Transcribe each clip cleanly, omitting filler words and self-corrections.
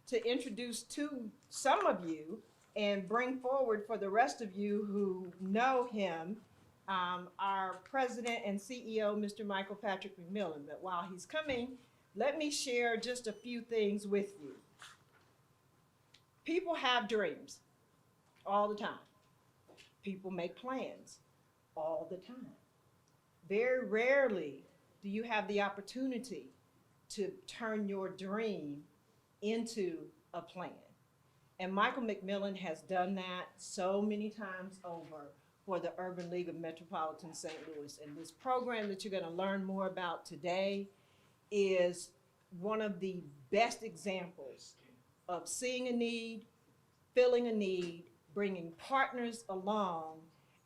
to introduce to some of you and bring forward for the rest of you who know him, our president and CEO, Mr. Michael Patrick McMillan. But while he's coming, let me share just a few things with you. People have dreams all the time. People make plans all the time. Very rarely do you have the opportunity to turn your dream into a plan. And Michael McMillan has done that so many times over for the Urban League of Metropolitan St. Louis. And this program that you're going to learn more about today is one of the best examples of seeing a need, filling a need, bringing partners along,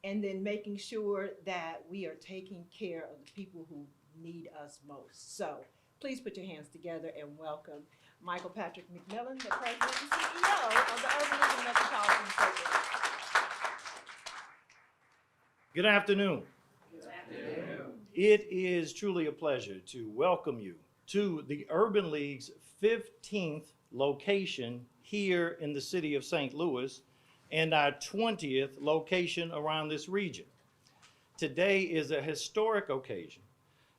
and then making sure that we are taking care of the people who need us most. So please put your hands together and welcome Michael Patrick McMillan, the President and CEO of the Urban League of Metropolitan St. Louis. Good afternoon. Good afternoon. It is truly a pleasure to welcome you to the Urban League's 15th location here in the city of St. Louis and our 20th location around this region. Today is a historic occasion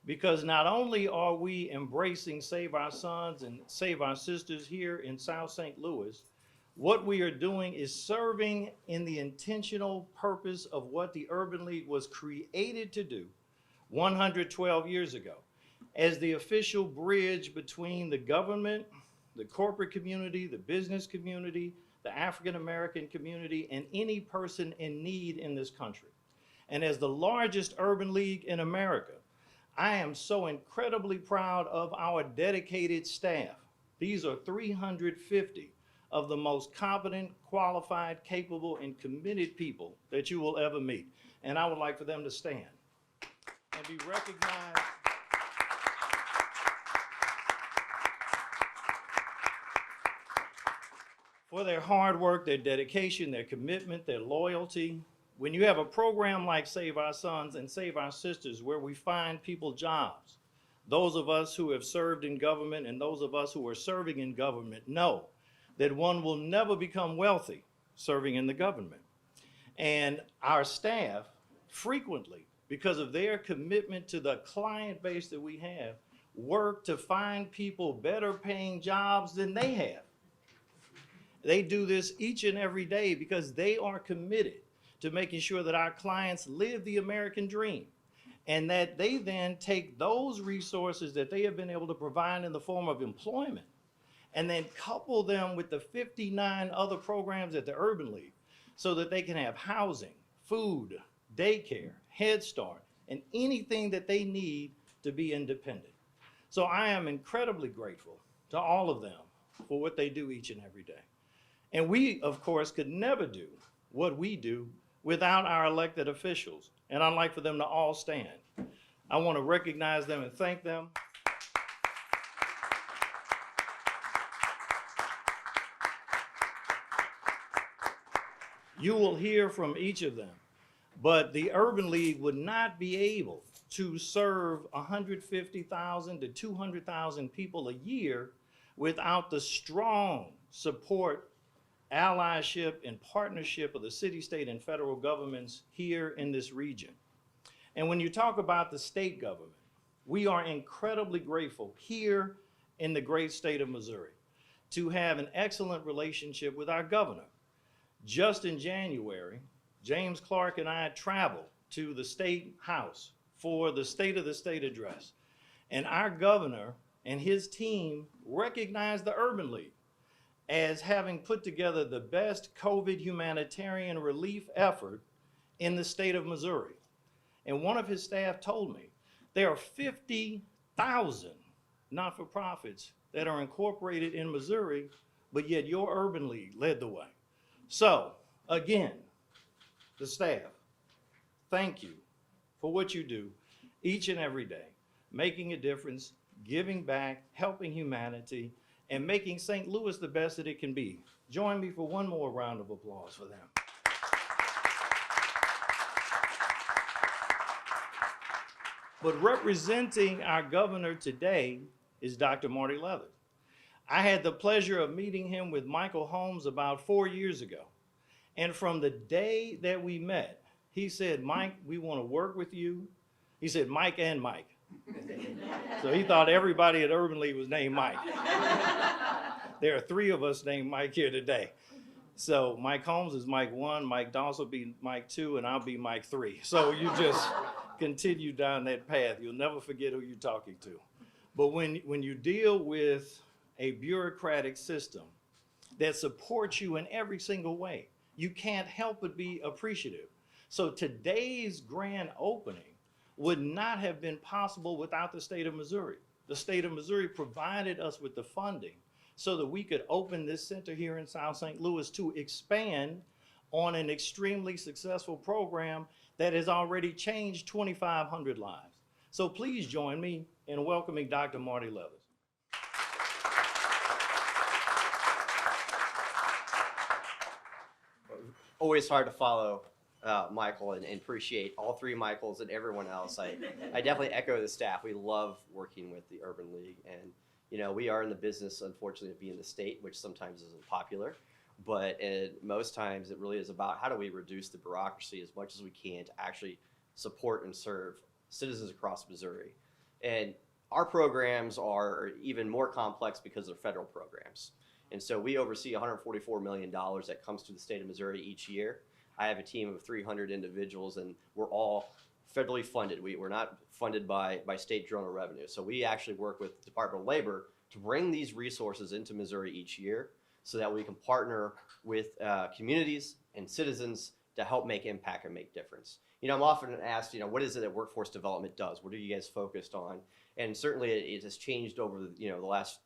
because not only are we embracing Save Our Sons and Save Our Sisters here in South St. Louis, what we are doing is serving in the intentional purpose of what the Urban League was created to do 112 years ago, as the official bridge between the government, the corporate community, the business community, the African American community, and any person in need in this country. And as the largest urban league in America, I am so incredibly proud of our dedicated staff. These are 350 of the most competent, qualified, capable, and committed people that you will ever meet. And I would like for them to stand and be recognized for their hard work, their dedication, their commitment, their loyalty. When you have a program like Save Our Sons and Save Our Sisters, where we find people jobs, those of us who have served in government and those of us who are serving in government know that one will never become wealthy serving in the government. And our staff frequently, because of their commitment to the client base that we have, work to find people better paying jobs than they have. They do this each and every day because they are committed to making sure that our clients live the American dream, and that they then take those resources that they have been able to provide in the form of employment and then couple them with the 59 other programs at the Urban League so that they can have housing, food, daycare, Head Start, and anything that they need to be independent. So I am incredibly grateful to all of them for what they do each and every day. And we, of course, could never do what we do without our elected officials. And I'd like for them to all stand. I want to recognize them and thank them. You will hear from each of them, but the Urban League would not be able to serve 150,000 to 200,000 people a year without the strong support, allyship, and partnership of the city, state, and federal governments here in this region. And when you talk about the state government, we are incredibly grateful here in the great state of Missouri to have an excellent relationship with our governor. Just in January, James Clark and I traveled to the State House for the State of the State address. And our governor and his team recognized the Urban League as having put together the best COVID humanitarian relief effort in the state of Missouri. And one of his staff told me there are 50,000 not-for-profits that are incorporated in Missouri, but yet your Urban League led the way. So, again, the staff, thank you for what you do each and every day, making a difference, giving back, helping humanity, and making St. Louis the best that it can be. Join me for one more round of applause for them. But representing our governor today is Dr. Marty Leather. I had the pleasure of meeting him with Michael Holmes about 4 years ago. And from the day that we met, he said, Mike, we want to work with you. He said, Mike and Mike. So he thought everybody at Urban League was named Mike. There are 3 of us named Mike here today. So Mike Holmes is Mike 1, Mike Dawson will be Mike 2, and I'll be Mike 3. So you just continue down that path. You'll never forget who you're talking to. But when you deal with a bureaucratic system that supports you in every single way, you can't help but be appreciative. So today's grand opening would not have been possible without the state of Missouri. The state of Missouri provided us with the funding so that we could open this center here in South St. Louis to expand on an extremely successful program that has already changed 2,500 lives. So please join me in welcoming Dr. Marty Levis. Always hard to follow Michael and appreciate all 3 Michaels and everyone else. I definitely echo the staff. We love working with the Urban League, and you know, we are in the business, unfortunately, of being the state, which sometimes isn't popular, but most times it really is about how do we reduce the bureaucracy as much as we can to actually support and serve citizens across Missouri. And our programs are even more complex because they're federal programs. And so we oversee $144 million that comes to the state of Missouri each year. I have a team of 300 individuals, and we're all federally funded. We're not funded by state general revenue. So we actually work with the Department of Labor to bring these resources into Missouri each year so that we can partner with communities and citizens to help make impact and make difference. You know, I'm often asked, you know, what is it that workforce development does? What are you guys focused on? And certainly it has changed over, you know, the last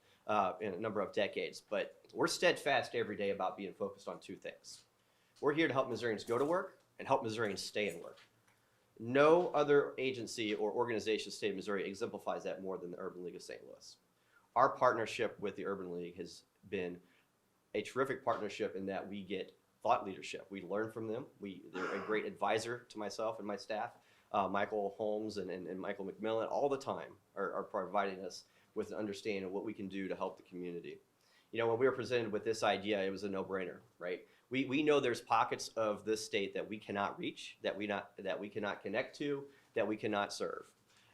number of decades, but we're steadfast every day about being focused on 2 things. We're here to help Missourians go to work and help Missourians stay in work. No other agency or organization in the state of Missouri exemplifies that more than the Urban League of St. Louis. Our partnership with the Urban League has been a terrific partnership in that we get thought leadership. We learn from them. They're a great advisor to myself and my staff. Michael Holmes and Michael McMillan all the time are providing us with an understanding of what we can do to help the community. You know, when we were presented with this idea, it was a no-brainer, right? We know there's pockets of this state that we cannot reach, that we cannot connect to, that we cannot serve.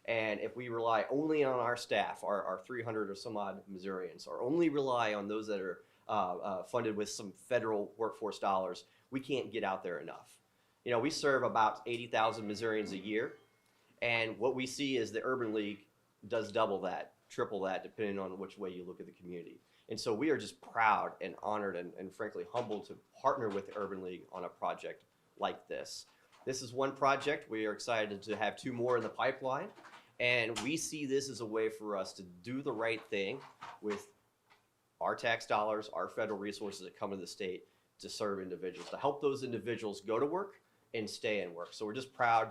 And if we rely only on our staff, our 300 or some odd Missourians, or only rely on those that are funded with some federal workforce dollars, we can't get out there enough. You know, we serve about 80,000 Missourians a year, and what we see is the Urban League does double that, triple that, depending on which way you look at the community. And so we are just proud and honored and frankly humbled to partner with the Urban League on a project like this. This is one project. We are excited to have 2 more in the pipeline. And we see this as a way for us to do the right thing with our tax dollars, our federal resources that come to the state to serve individuals, to help those individuals go to work and stay in work. So we're just proud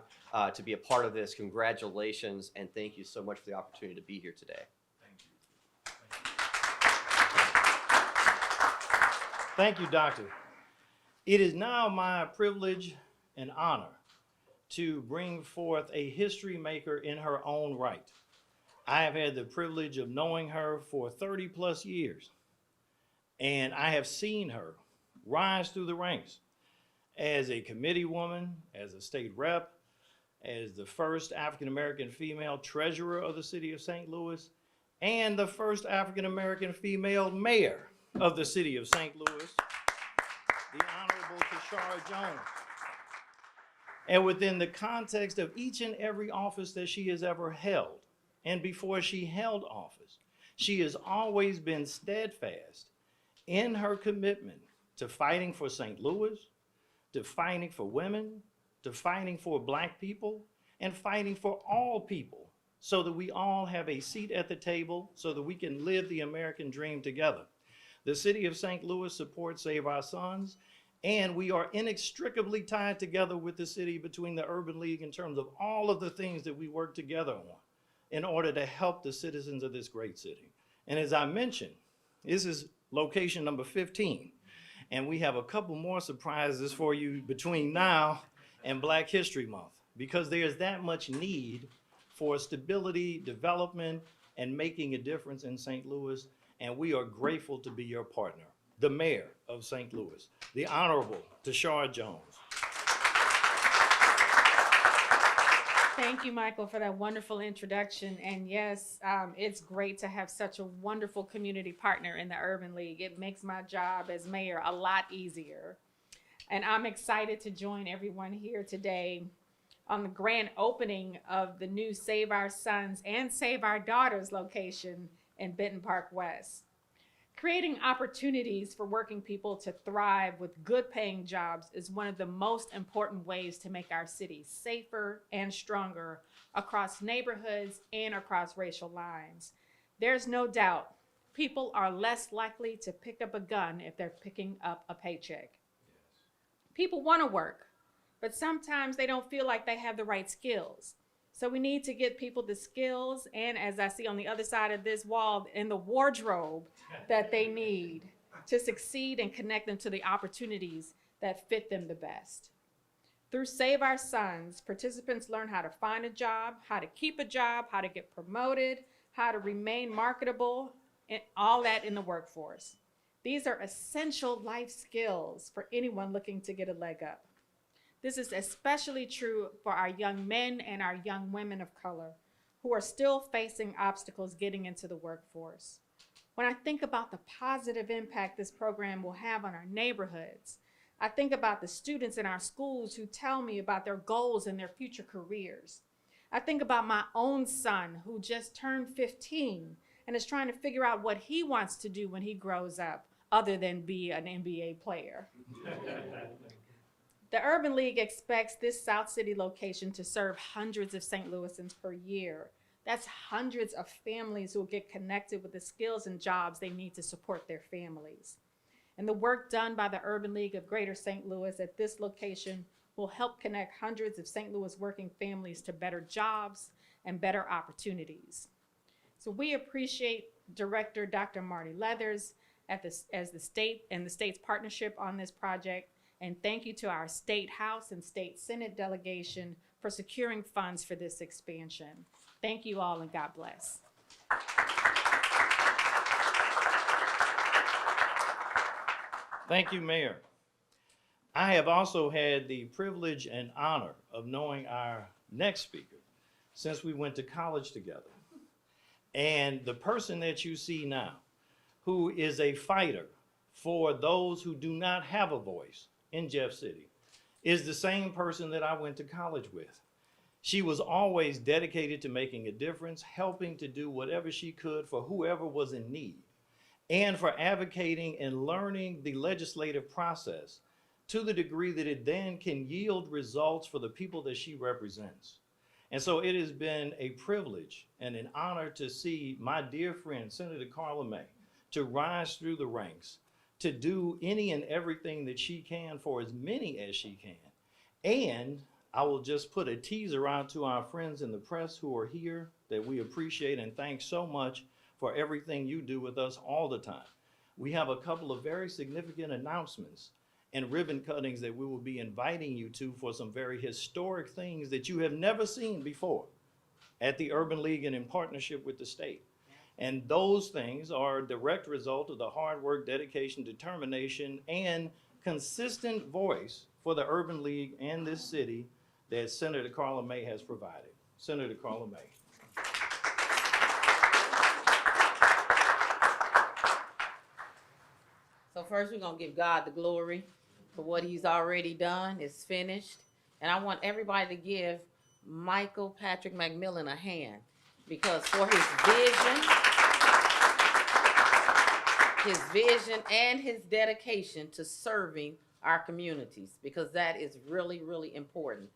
to be a part of this. Congratulations, and thank you so much for the opportunity to be here today. Thank you, Doctor. It is now my privilege and honor to bring forth a history maker in her own right. I have had the privilege of knowing her for 30 plus years, and I have seen her rise through the ranks as a committee woman, as a state rep, as the first African-American female treasurer of the city of St. Louis, and the first African-American female mayor of the city of St. Louis, the Honorable Tishaura O. And within the context of each and every office that she has ever held, and before she held office, she has always been steadfast in her commitment to fighting for St. Louis, to fighting for women, to fighting for Black people, and fighting for all people so that we all have a seat at the table so that we can live the American dream together. The city of St. Louis supports Save Our Sons, and we are inextricably tied together with the city between the Urban League in terms of all of the things that we work together on in order to help the citizens of this great city. And as I mentioned, this is location number 15, and we have a couple more surprises for you between now and Black History Month, because there's that much need for stability, development, and making a difference in St. Louis. and we are grateful to be your partner. The Mayor of St. Louis, the Honorable Tishaura Jones. Thank you, Michael, for that wonderful introduction. And yes, it's great to have such a wonderful community partner in the Urban League. It makes my job as mayor a lot easier. And I'm excited to join everyone here today on the grand opening of the new Save Our Sons and Save Our Daughters location in Benton Park West. Creating opportunities for working people to thrive with good paying jobs is one of the most important ways to make our city safer and stronger across neighborhoods and across racial lines. There's no doubt people are less likely to pick up a gun if they're picking up a paycheck. People want to work, but sometimes they don't feel like they have the right skills. So we need to get people the skills and, as I see on the other side of this wall, in the wardrobe that they need to succeed and connect them to the opportunities that fit them the best. Through Save Our Sons, participants learn how to find a job, how to keep a job, how to get promoted, how to remain marketable, and all that in the workforce. These are essential life skills for anyone looking to get a leg up. This is especially true for our young men and our young women of color who are still facing obstacles getting into the workforce. When I think about the positive impact this program will have on our neighborhoods, I think about the students in our schools who tell me about their goals and their future careers. I think about my own son who just turned 15 and is trying to figure out what he wants to do when he grows up other than be an NBA player. The Urban League expects this South City location to serve hundreds of St. Louisans per year. That's hundreds of families who will get connected with the skills and jobs they need to support their families. And the work done by the Urban League of Greater St. Louis at this location will help connect hundreds of St. Louis working families to better jobs and better opportunities. So we appreciate Director Dr. Marty Leathers as the state and the state's partnership on this project. And thank you to our State House and State Senate delegation for securing funds for this expansion. Thank you all and God bless. Thank you, Mayor. I have also had the privilege and honor of knowing our next speaker since we went to college together. And the person that you see now, who is a fighter for those who do not have a voice in Jeff City, is the same person that I went to college with. She was always dedicated to making a difference, helping to do whatever she could for whoever was in need, and for advocating and learning the legislative process to the degree that it then can yield results for the people that she represents. And so it has been a privilege and an honor to see my dear friend, Senator Carla May, to rise through the ranks, to do any and everything that she can for as many as she can. And I will just put a teaser out to our friends in the press who are here that we appreciate and thank so much for everything you do with us all the time. We have a couple of very significant announcements and ribbon cuttings that we will be inviting you to for some very historic things that you have never seen before at the Urban League and in partnership with the state. And those things are a direct result of the hard work, dedication, determination, and consistent voice for the Urban League and this city that Senator Carla May has provided. Senator Carla May. So first we're gonna give God the glory for what he's already done. It's finished. And I want everybody to give Michael Patrick McMillan a hand because for his vision and his dedication to serving our communities, because that is really, really important.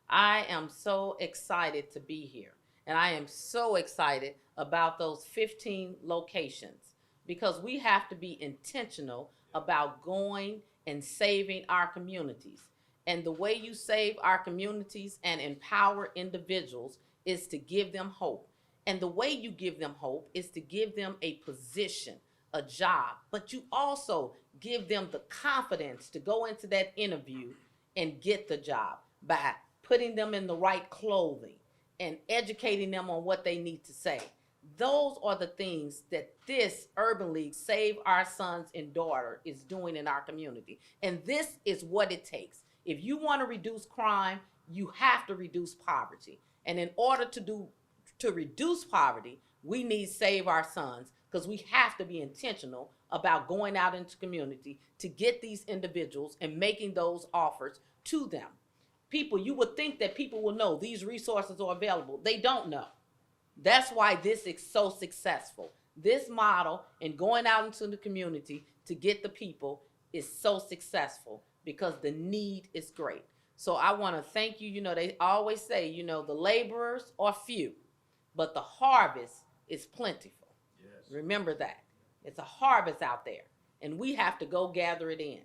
I am so excited to be here. And I am so excited about those 15 locations because we have to be intentional about going and saving our communities. And the way you save our communities and empower individuals is to give them hope. And the way you give them hope is to give them a position, a job, but you also give them the confidence to go into that interview and get the job by putting them in the right clothing and educating them on what they need to say. Those are the things that this Urban League, Save Our Sons and Daughter, is doing in our community. And this is what it takes. If you want to reduce crime, you have to reduce poverty. And in order to reduce poverty, we need Save Our Sons, because we have to be intentional about going out into community to get these individuals and making those offers to them. People, you would think that people will know these resources are available. They don't know. That's why this is so successful. This model and going out into the community to get the people is so successful because the need is great. So I want to thank you. You know, they always say, you know, the laborers are few, but the harvest is plentiful. Yes. Remember that. It's a harvest out there, and we have to go gather it in.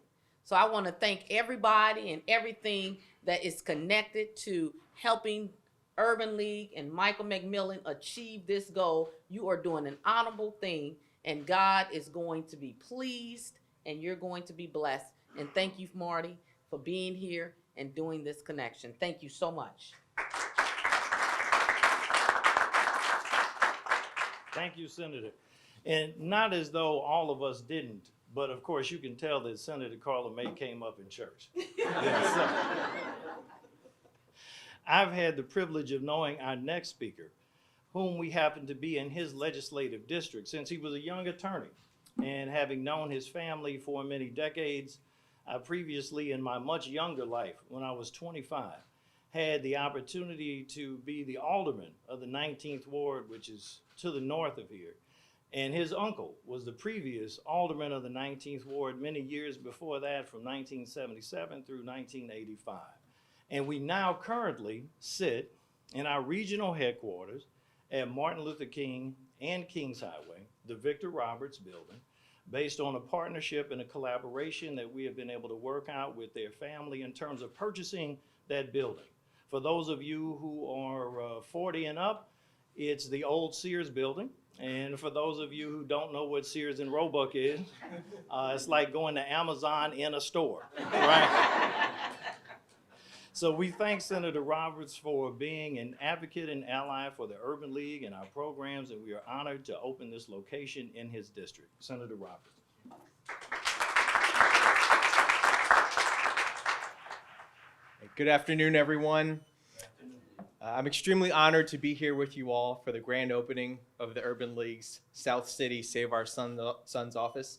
So I want to thank everybody and everything that is connected to helping Urban League and Michael McMillan achieve this goal. You are doing an honorable thing, and God is going to be pleased, and you're going to be blessed. And thank you, Marty, for being here and doing this connection. Thank you so much. Thank you, Senator. And not as though all of us didn't, but of course you can tell that Senator Carla May came up in church. Yeah, so, I've had the privilege of knowing our next speaker, whom we happen to be in his legislative district since he was a young attorney. And having known his family for many decades, I previously, in my much younger life, when I was 25, had the opportunity to be the alderman of the 19th Ward, which is to the north of here. And his uncle was the previous alderman of the 19th Ward many years before that, from 1977 through 1985. And we now currently sit in our regional headquarters at Martin Luther King and Kings Highway, the Victor Roberts building, based on a partnership and a collaboration that we have been able to work out with their family in terms of purchasing that building. For those of you who are 40 and up, it's the old Sears building. And for those of you who don't know what Sears and Roebuck is, it's like going to Amazon in a store, right? So we thank Senator Roberts for being an advocate and ally for the Urban League and our programs, and we are honored to open this location in his district. Senator Roberts. Good afternoon, everyone. I'm extremely honored to be here with you all for the grand opening of the Urban League's South City Save Our Sons office.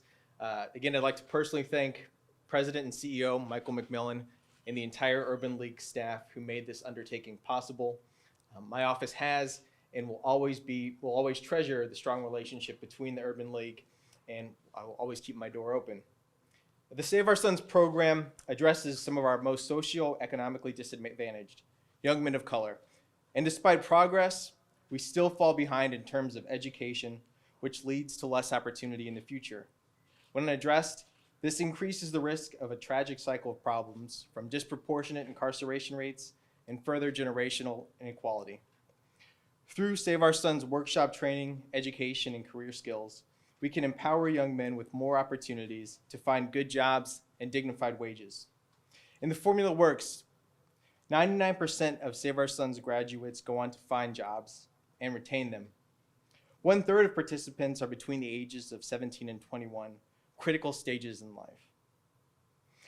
Again, I'd like to personally thank President and CEO Michael McMillan and the entire Urban League staff who made this undertaking possible. My office has and will always treasure the strong relationship between the Urban League, and I will always keep my door open. The Save Our Sons program addresses some of our most socioeconomically disadvantaged young men of color. And despite progress, we still fall behind in terms of education, which leads to less opportunity in the future. When addressed, this increases the risk of a tragic cycle of problems, from disproportionate incarceration rates and further generational inequality. Through Save Our Sons workshop training, education, and career skills, we can empower young men with more opportunities to find good jobs and dignified wages. And the formula works. 99% of Save Our Sons graduates go on to find jobs and retain them. 1/3 of participants are between the ages of 17 and 21, critical stages in life.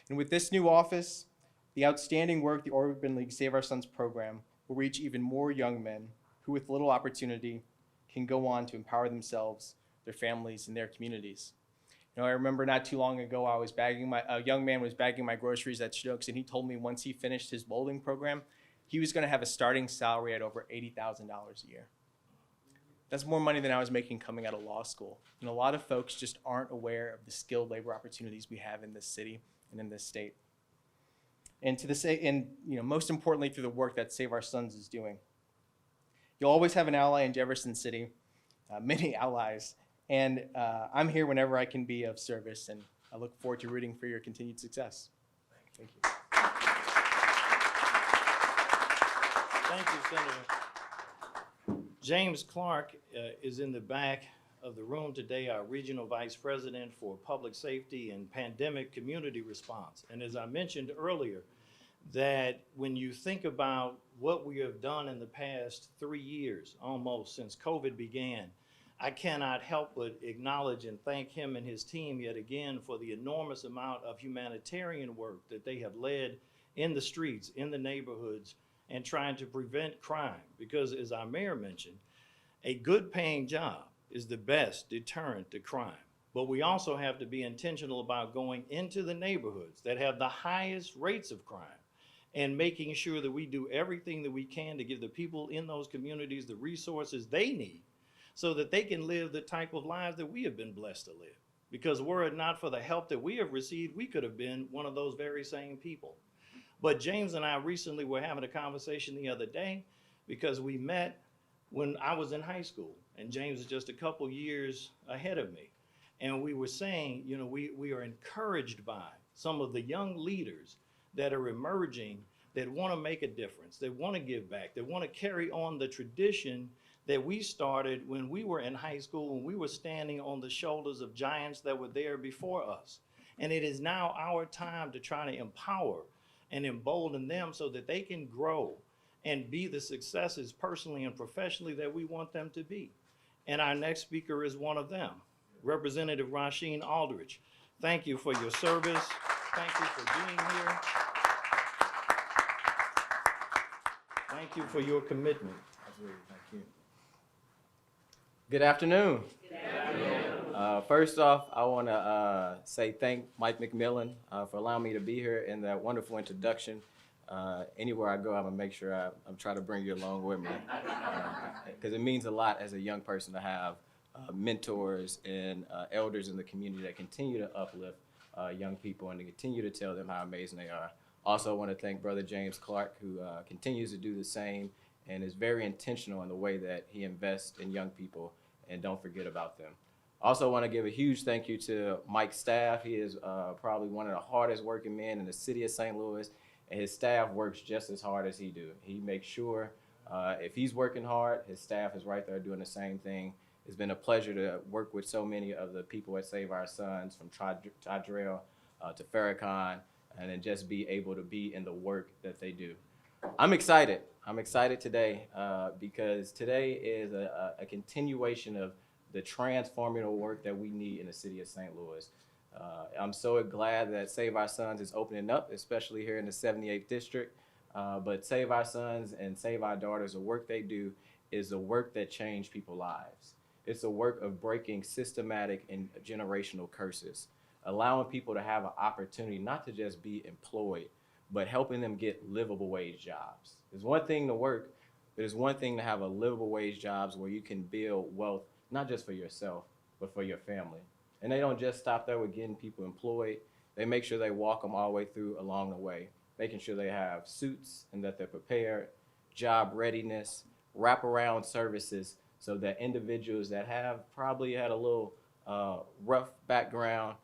And with this new office, the outstanding work the Urban League Save Our Sons program will reach even more young men who, with little opportunity, can go on to empower themselves, their families, and their communities. You know, I remember not too long ago, a young man was bagging my groceries at Schnucks, and he told me once he finished his welding program, he was going to have a starting salary at over $80,000 a year. That's more money than I was making coming out of law school. And a lot of folks just aren't aware of the skilled labor opportunities we have in this city and in this state. And most importantly, through the work that Save Our Sons is doing. You'll always have an ally in Jefferson City, many allies. And I'm here whenever I can be of service, and I look forward to rooting for your continued success. Thank you. Thank you, Senator. James Clark is in the back of the room today, our Regional Vice President for Public Safety and Pandemic Community Response. And as I mentioned earlier, that when you think about what we have done in the past 3 years, almost since COVID began, I cannot help but acknowledge and thank him and his team yet again for the enormous amount of humanitarian work that they have led in the streets, in the neighborhoods, and trying to prevent crime. Because as our mayor mentioned, a good paying job is the best deterrent to crime. But we also have to be intentional about going into the neighborhoods that have the highest rates of crime and making sure that we do everything that we can to give the people in those communities the resources they need so that they can live the type of lives that we have been blessed to live. Because were it not for the help that we have received, we could have been one of those very same people. But James and I recently were having a conversation the other day because we met when I was in high school, and James is just a couple years ahead of me. And we were saying, you know, we are encouraged by some of the young leaders that are emerging that want to make a difference, that want to give back, that want to carry on the tradition that we started when we were in high school, when we were standing on the shoulders of giants that were there before us. And it is now our time to try to empower and embolden them so that they can grow and be the successes personally and professionally that we want them to be. And our next speaker is one of them, Representative Rasheen Aldridge. Thank you for your service. Thank you for being here. Thank you for your commitment. Absolutely, thank you. Good afternoon. First off, I want to say thank Mike McMillan for allowing me to be here and that wonderful introduction. Anywhere I go, I'm going to make sure I'm trying to bring you along with me because it means a lot as a young person to have mentors and elders in the community that continue to uplift young people and to continue to tell them how amazing they are. Also, I want to thank Brother James Clark, who continues to do the same and is very intentional in the way that he invests in young people and don't forget about them. Also want to give a huge thank you to Mike's staff. He is probably one of the hardest working men in the city of St. Louis, and his staff works just as hard as he do. He makes sure if he's working hard, his staff is right there doing the same thing. It's been a pleasure to work with so many of the people at Save Our Sons, from Tydrell to Farrakhan, and then just be able to be in the work that they do. I'm excited. I'm excited today because today is a continuation of the transformative work that we need in the city of St. Louis. I'm so glad that Save Our Sons is opening up, especially here in the 78th District. But Save Our Sons and Save Our Daughters, the work they do is the work that change people's lives. It's a work of breaking systematic and generational curses, allowing people to have an opportunity not to just be employed, but helping them get livable wage jobs. There's one thing to work, but it's one thing to have a livable wage jobs where you can build wealth, not just for yourself, but for your family. And they don't just stop there with getting people employed. They make sure they walk them all the way through along the way, making sure they have suits and that they're prepared, job readiness, wraparound services, so that individuals that have probably had a little rough background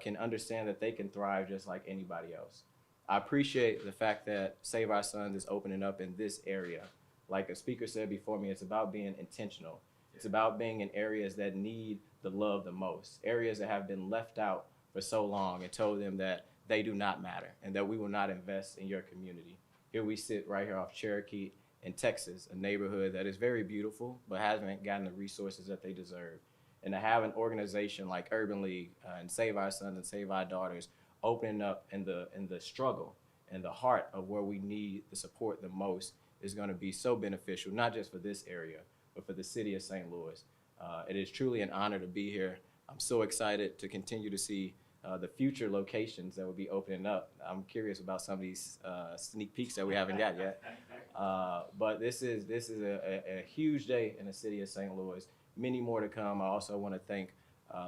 can understand that they can thrive just like anybody else. I appreciate the fact that Save Our Sons is opening up in this area. Like a speaker said before me, it's about being intentional. It's about being in areas that need the love the most, areas that have been left out for so long and told them that they do not matter and that we will not invest in your community. Here we sit right here off Cherokee in Texas, a neighborhood that is very beautiful but hasn't gotten the resources that they deserve. And to have an organization like Urban League and Save Our Sons and Save Our Daughters opening up in the struggle and the heart of where we need the support the most is going to be so beneficial, not just for this area, but for the city of St. Louis. It is truly an honor to be here. I'm so excited to continue to see the future locations that will be opening up. I'm curious about some of these sneak peeks that we haven't got yet. But this is a huge day in the city of St. Louis. Many more to come. I also want to thank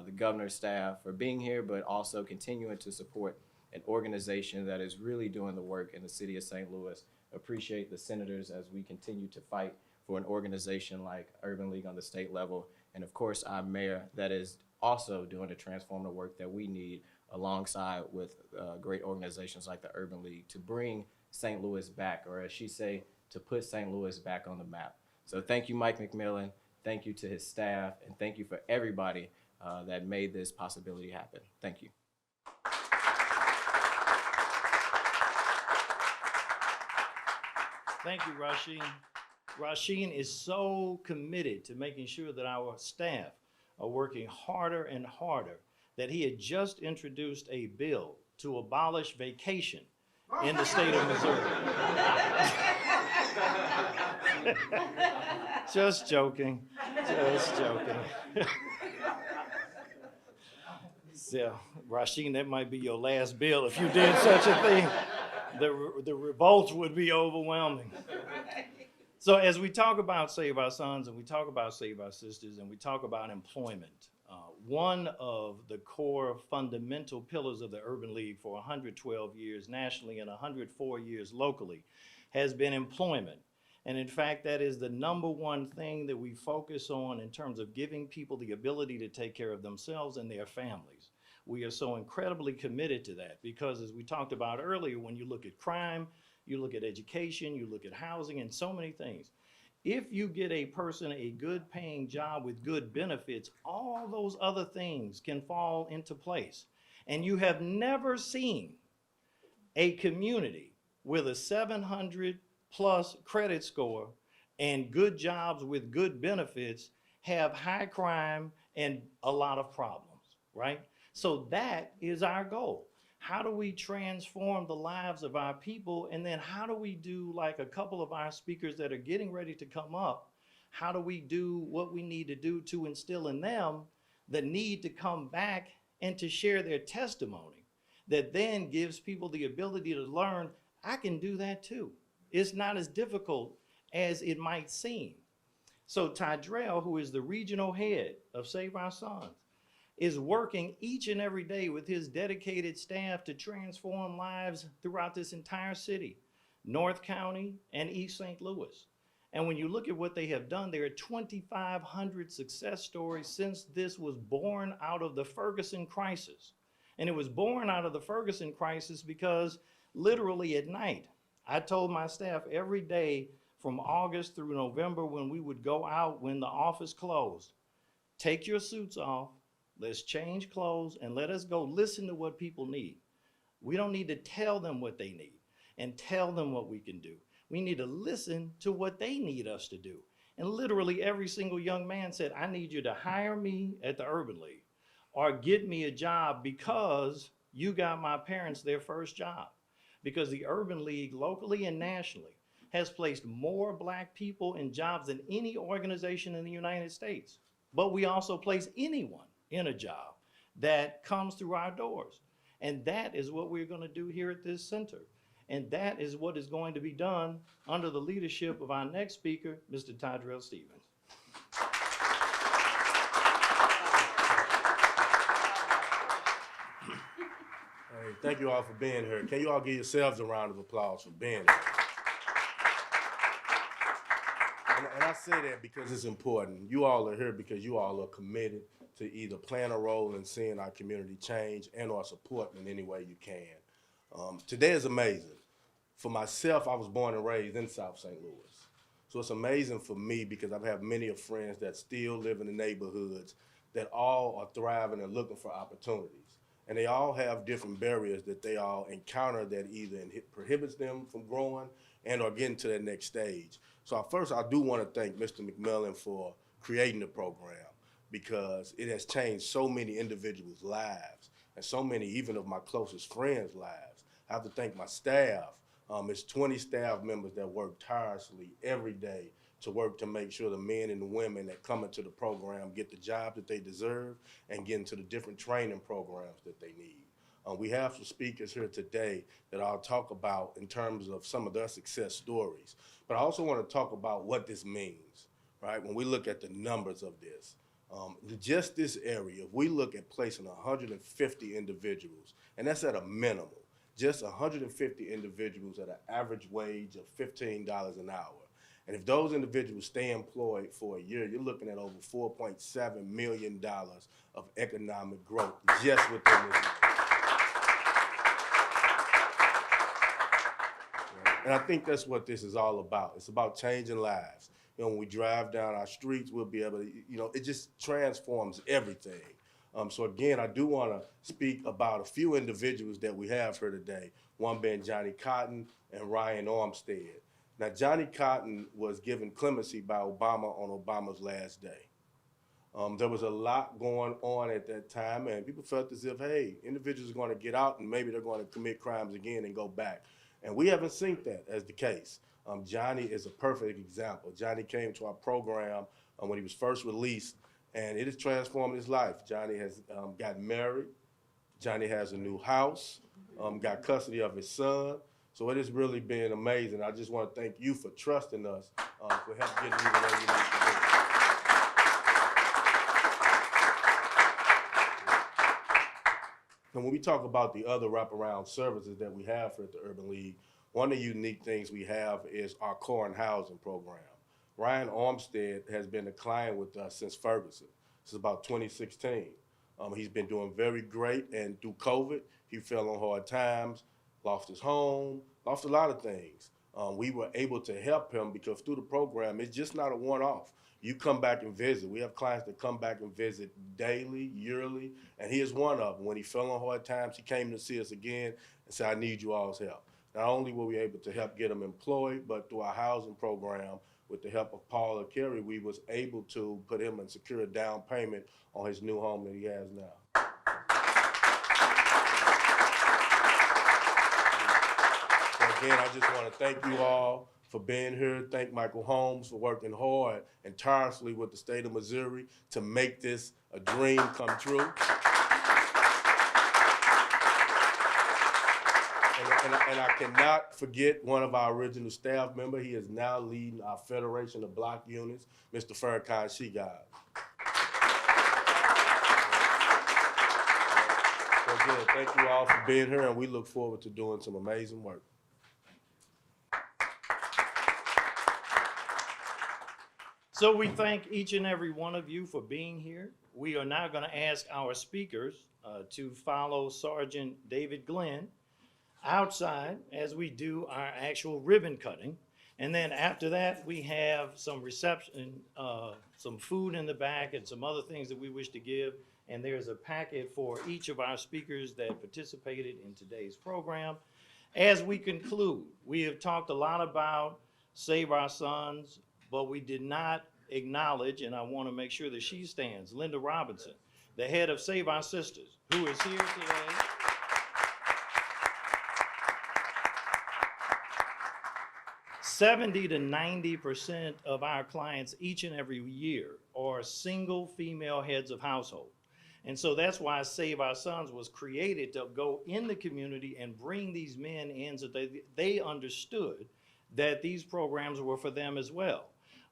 the governor's staff for being here, but also continuing to support an organization that is really doing the work in the city of St. Louis. Appreciate the senators as we continue to fight for an organization like Urban League on the state level. And of course, our mayor that is also doing the transformative work that we need alongside with great organizations like the Urban League to bring St. Louis back, or as she say, to put St. Louis back on the map. So thank you, Mike McMillan. Thank you to his staff, and thank you for everybody that made this possibility happen. Thank you. Thank you, Rasheen. Rasheen is so committed to making sure that our staff are working harder and harder that he had just introduced a bill to abolish vacation in the state of Missouri. Just joking. Just joking. So, Rasheen, that might be your last bill if you did such a thing. The revolt would be overwhelming. So as we talk about Save Our Sons and we talk about Save Our Sisters and we talk about employment, one of the core fundamental pillars of the Urban League for 112 years nationally and 104 years locally has been employment. And in fact, that is the number one thing that we focus on in terms of giving people the ability to take care of themselves and their families. We are so incredibly committed to that because, as we talked about earlier, when you look at crime, you look at education, you look at housing, and so many things. If you get a person a good paying job with good benefits, all those other things can fall into place. And you have never seen a community with a 700 plus credit score and good jobs with good benefits have high crime and a lot of problems, right? So that is our goal. How do we transform the lives of our people? And then how do we do, like a couple of our speakers that are getting ready to come up, how do we do what we need to do to instill in them the need to come back and to share their testimony that then gives people the ability to learn, I can do that too. It's not as difficult as it might seem. So Tydrell, who is the regional head of Save Our Sons, is working each and every day with his dedicated staff to transform lives throughout this entire city, North County and East St. Louis. And when you look at what they have done, there are 2,500 success stories since this was born out of the Ferguson crisis. And it was born out of the Ferguson crisis because literally at night, I told my staff every day from August through November when we would go out when the office closed, take your suits off, let's change clothes and let us go listen to what people need. We don't need to tell them what they need and tell them what we can do. We need to listen to what they need us to do. And literally every single young man said, I need you to hire me at the Urban League or get me a job because you got my parents their first job. Because the Urban League locally and nationally has placed more Black people in jobs than any organization in the United States. But we also place anyone in a job that comes through our doors. And that is what we're going to do here at this center. And that is what is going to be done under the leadership of our next speaker, Mr. Tydrell Stevens. Hey, thank you all for being here. Can you all give yourselves a round of applause for being here? And I say that because it's important. You all are here because you all are committed to either playing a role in seeing our community change and or supporting in any way you can. Today is amazing. For myself, I was born and raised in South St. Louis. So it's amazing for me because I have many of friends that still live in the neighborhoods that all are thriving and looking for opportunities. And they all have different barriers that they all encounter that either prohibits them from growing and or getting to that next stage. So first, I do want to thank Mr. McMillan for creating the program because it has changed so many individuals' lives and so many even of my closest friends' lives. I have to thank my staff. It's 20 staff members that work tirelessly every day to work to make sure the men and the women that come into the program get the job that they deserve and get into the different training programs that they need. We have some speakers here today that I'll talk about in terms of some of their success stories. But I also want to talk about what this means, right? When we look at the numbers of this, just this area, if we look at placing 150 individuals, and that's at a minimum, just 150 individuals at an average wage of $15 an hour. And if those individuals stay employed for a year, you're looking at over $4.7 million of economic growth just within this year. And I think that's what this is all about. It's about changing lives. You know, when we drive down our streets, we'll be able to, you know, it just transforms everything. So again, I do want to speak about a few individuals that we have here today, one being Johnny Cotton and Ryan Armstead. Now, Johnny Cotton was given clemency by Obama on Obama's last day. There was a lot going on at that time, and people felt as if, hey, individuals are going to get out and maybe they're going to commit crimes again and go back. And we haven't seen that as the case. Johnny is a perfect example. Johnny came to our program when he was first released, and it has transformed his life. Johnny has gotten married. Johnny has a new house, got custody of his son. So it has really been amazing. I just want to thank you for trusting us for helping getting you where you need to be. And when we talk about the other wraparound services that we have here at the Urban League, one of the unique things we have is our core and housing program. Ryan Armstead has been a client with us since Ferguson. This is about 2016. He's been doing very great, and through COVID, he fell on hard times, lost his home, lost a lot of things. We were able to help him because through the program, it's just not a one-off. You come back and visit. We have clients that come back and visit daily, yearly, and he is one of them. When he fell on hard times, he came to see us again and said, I need you all's help. Not only were we able to help get him employed, but through our housing program, with the help of Paula Carey, we was able to put him and secure a down payment on his new home that he has now. So again, I just want to thank you all for being here. Thank Michael Holmes for working hard and tirelessly with the state of Missouri to make this a dream come true. And I cannot forget one of our original staff members. He is now leading our Federation of Block Units, Mr. Farrakhan Shigad. So again, thank you all for being here, and we look forward to doing some amazing work. So we thank each and every one of you for being here. We are now going to ask our speakers to follow Sergeant David Glenn outside as we do our actual ribbon cutting. And then after that, we have some reception, some food in the back and some other things that we wish to give. And there's a packet for each of our speakers that participated in today's program. As we conclude, we have talked a lot about Save Our Sons, but we did not acknowledge, and I want to make sure that she stands, Linda Robinson, the head of Save Our Sisters, who is here today. $70 to 90% of our clients each and every year are single female heads of household. And so that's why Save Our Sons was created, to go in the community and bring these men in so they understood that these programs were for them as well.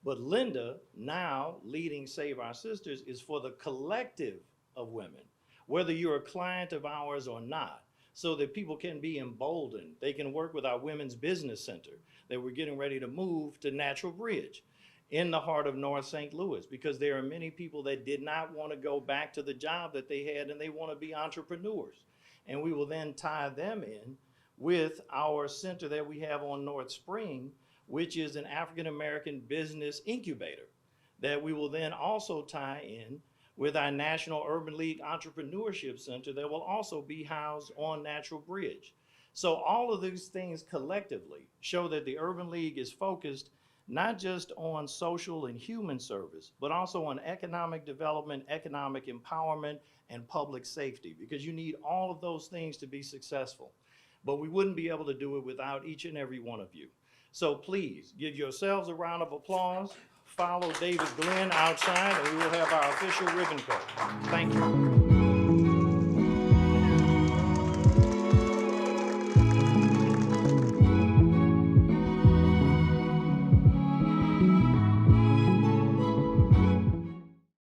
But Linda, now leading Save Our Sisters, is for the collective of women, whether you're a client of ours or not, so that people can be emboldened. They can work with our Women's Business Center that we're getting ready to move to Natural Bridge in the heart of North St. Louis, because there are many people that did not want to go back to the job that they had and they want to be entrepreneurs. And we will then tie them in with our center that we have on North Spring, which is an African-American business incubator that we will then also tie in with our National Urban League Entrepreneurship Center that will also be housed on Natural Bridge. So all of these things collectively show that the Urban League is focused not just on social and human service, but also on economic development, economic empowerment, and public safety, because you need all of those things to be successful. But we wouldn't be able to do it without each and every one of you. So please give yourselves a round of applause. Follow David Glenn outside, and we will have our official ribbon cut. Thank you.